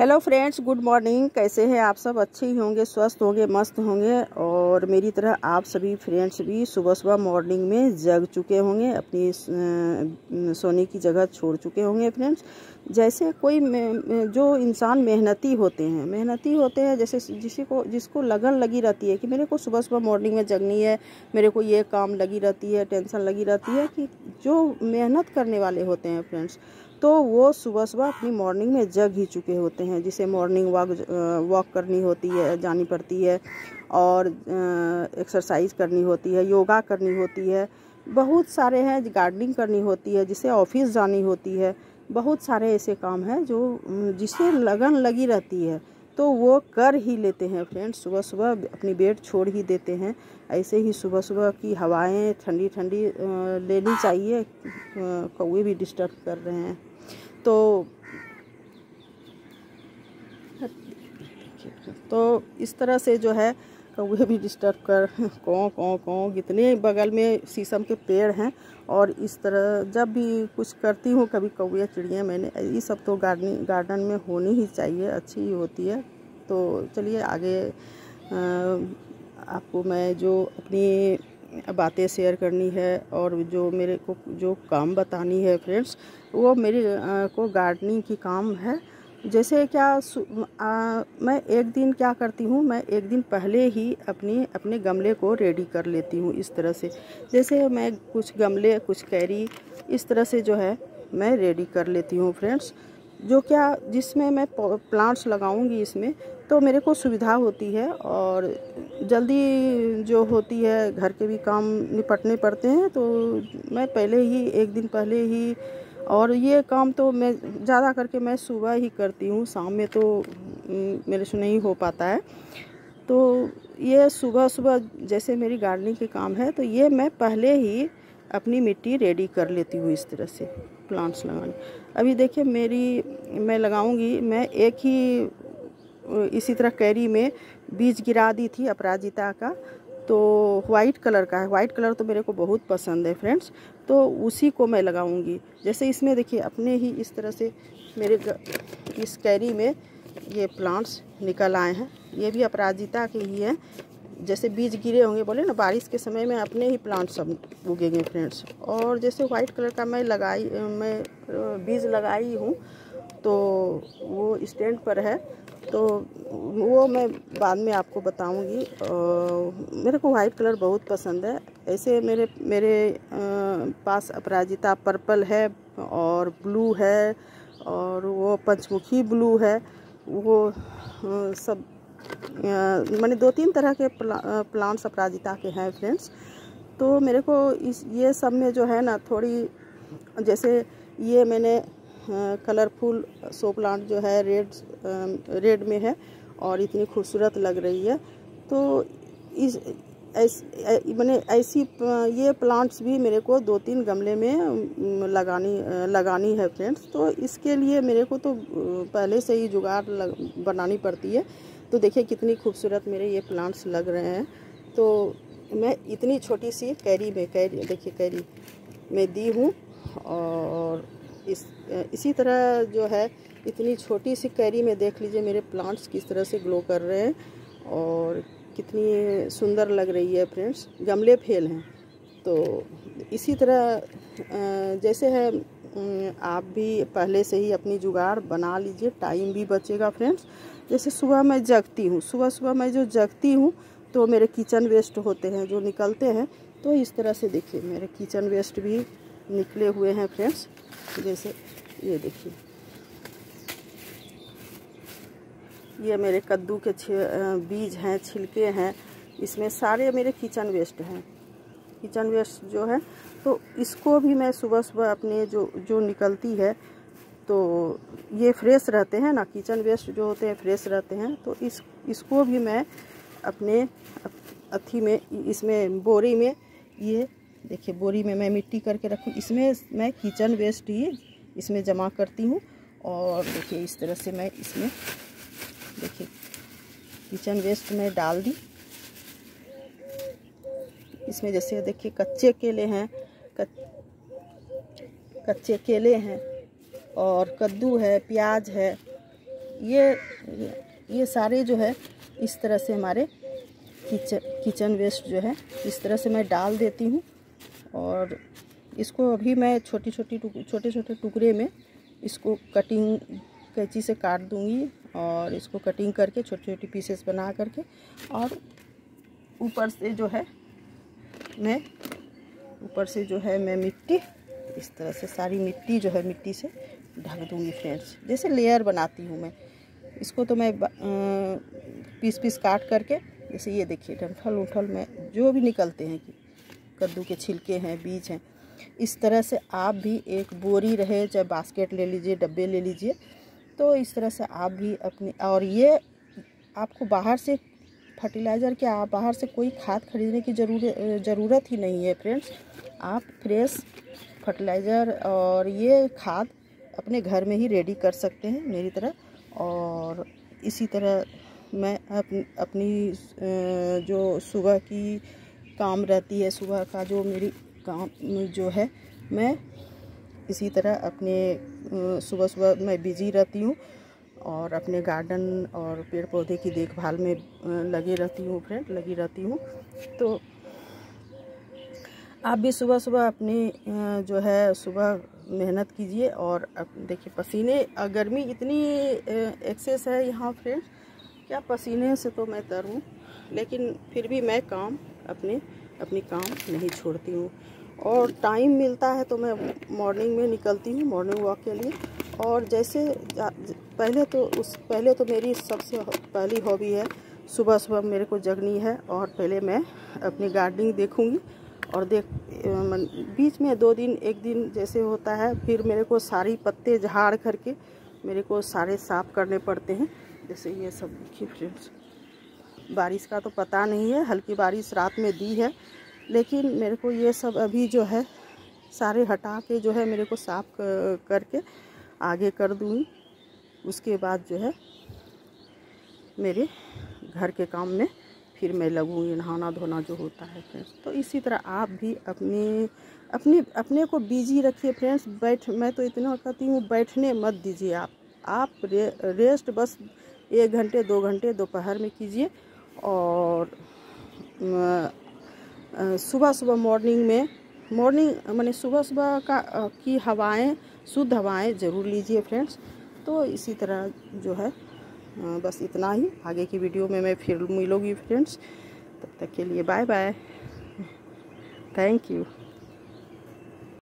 Hello friends, good morning. कैसे हैं आप सब? अच्छे ही होंगे, स्वस्थ होंगे, मस्त होंगे। और मेरी तरह आप सभी फ्रेंड्स भी सुबह सुबह मॉर्निंग में जग चुके होंगे, अपनी सोने की जगह छोड़ चुके होंगे फ्रेंड्स। जैसे कोई जो इंसान मेहनती होते हैं जैसे जिसको लगन लगी रहती है कि मेरे को सुबह सुबह मॉर्निंग में जगनी है, मेरे को ये काम लगी रहती है, टेंशन लगी रहती है, कि जो मेहनत करने वाले होते हैं फ्रेंड्स, तो वो सुबह सुबह अपनी मॉर्निंग में जग ही चुके होते हैं। जिसे मॉर्निंग वॉक करनी होती है, जानी पड़ती है, और एक्सरसाइज करनी होती है, योगा करनी होती है, बहुत सारे हैं, गार्डनिंग करनी होती है, जिसे ऑफिस जानी होती है। बहुत सारे ऐसे काम हैं जो जिसे लगन लगी रहती है, तो वो कर ही लेते हैं फ्रेंड्स। सुबह सुबह अपनी बेड छोड़ ही देते हैं। ऐसे ही सुबह सुबह की हवाएं ठंडी ठंडी लेनी चाहिए। कौवे भी डिस्टर्ब कर रहे हैं, तो इस तरह से जो है कौवे भी डिस्टर्ब कर कौं कौं कौं। कितने बगल में शीशम के पेड़ हैं, और इस तरह जब भी कुछ करती हूँ, कभी कौवे चिड़िया, मैंने ये सब तो गार्डन में होनी ही चाहिए, अच्छी ही होती है। तो चलिए आगे आपको मैं जो अपनी बातें शेयर करनी है और जो मेरे को जो काम बतानी है फ्रेंड्स, वो मेरे को गार्डनिंग की काम है। जैसे क्या मैं एक दिन क्या करती हूँ, मैं एक दिन पहले ही अपने गमले को रेडी कर लेती हूँ। इस तरह से जैसे मैं कुछ गमले, कुछ कैरी, इस तरह से जो है मैं रेडी कर लेती हूँ फ्रेंड्स। जो क्या जिसमें मैं प्लांट्स लगाऊंगी, इसमें तो मेरे को सुविधा होती है, और जल्दी जो होती है, घर के भी काम निपटने पड़ते हैं, तो मैं पहले ही एक दिन पहले ही, और ये काम तो मैं ज़्यादा करके मैं सुबह ही करती हूँ, शाम में तो मेरे से नहीं हो पाता है। तो ये सुबह सुबह जैसे मेरी गार्डनिंग के काम है, तो ये मैं पहले ही अपनी मिट्टी रेडी कर लेती हूँ इस तरह से प्लांट्स लगाने। अभी देखिए मैं लगाऊंगी, मैं एक ही इसी तरह कैरी में बीज गिरा दी थी अपराजिता का, तो वाइट कलर का है। वाइट कलर तो मेरे को बहुत पसंद है फ्रेंड्स, तो उसी को मैं लगाऊंगी। जैसे इसमें देखिए अपने ही इस तरह से मेरे इस कैरी में ये प्लांट्स निकल आए हैं, ये भी अपराजिता के ही हैं। जैसे बीज गिरे होंगे, बोले ना बारिश के समय में अपने ही प्लांट सब उगेंगे फ्रेंड्स। और जैसे वाइट कलर का मैं बीज लगाई हूँ, तो वो स्टैंड पर है, तो वो मैं बाद में आपको बताऊंगी। मेरे को वाइट कलर बहुत पसंद है। ऐसे मेरे पास अपराजिता पर्पल है, और ब्लू है, और वो पंचमुखी ब्लू है। वो सब मैंने 2-3 तरह के प्लांट्स अपराजिता के हैं फ्रेंड्स। तो मेरे को ये सब में जो है ना, थोड़ी जैसे ये मैंने कलरफुल शो प्लांट जो है रेड में है, और इतनी खूबसूरत लग रही है। तो मैंने ऐसी ये प्लांट्स भी मेरे को 2-3 गमले में लगानी है फ्रेंड्स। तो इसके लिए मेरे को तो पहले से ही जुगाड़ बनानी पड़ती है। तो देखिए कितनी खूबसूरत मेरे ये प्लांट्स लग रहे हैं। तो मैं इतनी छोटी सी कैरी देखिए कैरी में दी हूँ, और इसी तरह जो है इतनी छोटी सी कैरी में देख लीजिए मेरे प्लांट्स किस तरह से ग्लो कर रहे हैं, और कितनी सुंदर लग रही है फ्रेंड्स। गमले फेल हैं, तो इसी तरह जैसे है, आप भी पहले से ही अपनी जुगाड़ बना लीजिए, टाइम भी बचेगा फ्रेंड्स। जैसे सुबह मैं जगती हूँ, सुबह मैं जो जगती हूँ, तो मेरे किचन वेस्ट होते हैं जो निकलते हैं, तो इस तरह से देखिए मेरे किचन वेस्ट भी निकले हुए हैं फ्रेंड्स। जैसे ये देखिए, ये मेरे कद्दू के बीज हैं, छिलके हैं, इसमें सारे मेरे किचन वेस्ट हैं। किचन वेस्ट जो है, तो इसको भी मैं सुबह सुबह अपने जो निकलती है, तो ये फ्रेश रहते हैं ना, किचन वेस्ट जो होते हैं फ्रेश रहते हैं। तो इसको भी मैं अपने अथी में, इसमें बोरी में, ये देखिए बोरी में मैं मिट्टी करके रखूँ, इसमें मैं किचन वेस्ट ही इसमें जमा करती हूँ। और देखिए इस तरह से मैं इसमें देखिए किचन वेस्ट में डाल दी। इसमें जैसे देखिए कच्चे केले हैं, कच्चे केले हैं, और कद्दू है, प्याज है, ये सारे जो है इस तरह से हमारे किचन वेस्ट जो है इस तरह से मैं डाल देती हूँ। और इसको अभी मैं छोटे छोटे टुकड़े में इसको कटिंग कैंची से काट दूँगी और इसको कटिंग करके छोटी छोटी पीसेस बना करके, और ऊपर से जो है मैं मिट्टी इस तरह से सारी मिट्टी जो है मिट्टी से ढक दूँगी फ्रेंड्स। जैसे लेयर बनाती हूँ मैं इसको, तो मैं पीस काट करके, जैसे ये देखिए डंठल उठल में जो भी निकलते हैं कि कद्दू के छिलके हैं, बीज हैं, इस तरह से आप भी एक बोरी रहे चाहे बास्केट ले लीजिए, डब्बे ले लीजिए, तो इस तरह से आप भी अपने, और ये आपको बाहर से फर्टिलाइज़र के आप बाहर से कोई खाद खरीदने की ज़रूरत ही नहीं है फ्रेंड्स। आप फ्रेश फर्टिलाइज़र और ये खाद अपने घर में ही रेडी कर सकते हैं मेरी तरह। और इसी तरह मैं अपनी जो सुबह की काम रहती है, सुबह का जो मेरी काम जो है, मैं इसी तरह अपने सुबह मैं बिजी रहती हूँ और अपने गार्डन और पेड़ पौधे की देखभाल में लगी रहती हूँ। तो आप भी सुबह अपनी जो है सुबह मेहनत कीजिए। और देखिए पसीने, गर्मी इतनी एक्सेस है यहाँ फ्रेंड्स, क्या पसीने से तो मैं तर हूँ, लेकिन फिर भी मैं अपनी काम नहीं छोड़ती हूँ। और टाइम मिलता है तो मैं मॉर्निंग में निकलती हूँ मॉर्निंग वॉक के लिए। और जैसे पहले तो मेरी सबसे पहली हॉबी है सुबह मेरे को जगनी है, और पहले मैं अपनी गार्डनिंग देखूँगी। और बीच में 2 दिन 1 दिन जैसे होता है, फिर मेरे को सारी पत्ते झाड़ करके मेरे को सारे साफ़ करने पड़ते हैं। जैसे ये सब देखिए फ्रेंड्स, बारिश का तो पता नहीं है, हल्की बारिश रात में दी है, लेकिन मेरे को ये सब अभी जो है सारे हटा के जो है मेरे को साफ़ करके आगे कर दूँगी। उसके बाद जो है मेरे घर के काम में फिर मैं लगूँगी, नहाना धोना जो होता है फ्रेंड्स। तो इसी तरह आप भी अपने को बिजी रखिए फ्रेंड्स। मैं तो इतना कहती हूँ, बैठने मत दीजिए आप रेस्ट बस 1 घंटे 2 घंटे दोपहर में कीजिए। और सुबह मॉर्निंग मैंने सुबह की हवाएं, शुद्ध हवाएं ज़रूर लीजिए फ्रेंड्स। तो इसी तरह जो है बस इतना ही। आगे की वीडियो में मैं फिर मिलूँगी फ्रेंड्स, तब तक के लिए बाय बाय, थैंक यू।